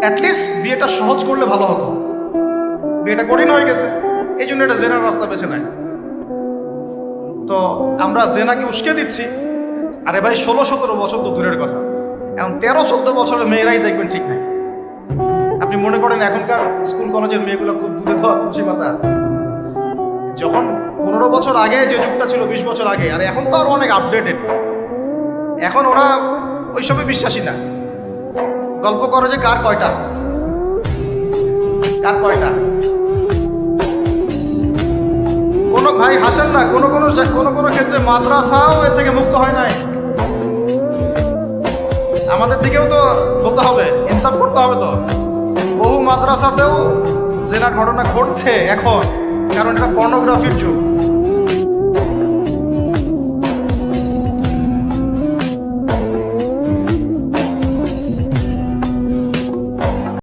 At least বিয়েটা সহজ করলে ভালো হতো, বিয়েটা কঠিন হয়ে গেছে, এই জন্য এটা জেনার রাস্তা বেছে নেয়। তো আমরা জেনাকে উস্কে দিচ্ছি। আরে ভাই 16-17 বছর তো দূরের কথা, এখন 13-14 বছরের মেয়েরাই দেখবেন ঠিক নাই। আপনি মনে করেন এখনকার স্কুল কলেজের মেয়েগুলো খুব দুধে দেওয়া খুশি পাতা? যখন 15 বছর আগে যে যুগটা ছিল, 20 বছর আগে, আর এখন তো আরো অনেক আপডেটেড। এখন ওরা ওইসবে বিশ্বাসী না। গল্প করে যে কার কয়টা, কার কয়টা। কোনো ভাই হাসেন না, কোনো কোনো ক্ষেত্রে মাদ্রাসাও এর থেকে মুক্ত হয় নাই। আমাদের দিকেও তো বলতে হবে, ইনসাফ করতে হবে। তো বহু মাদ্রাসাতেও জেনার ঘটনা ঘটছে এখন, কারণ এটা পর্নোগ্রাফির যুগ।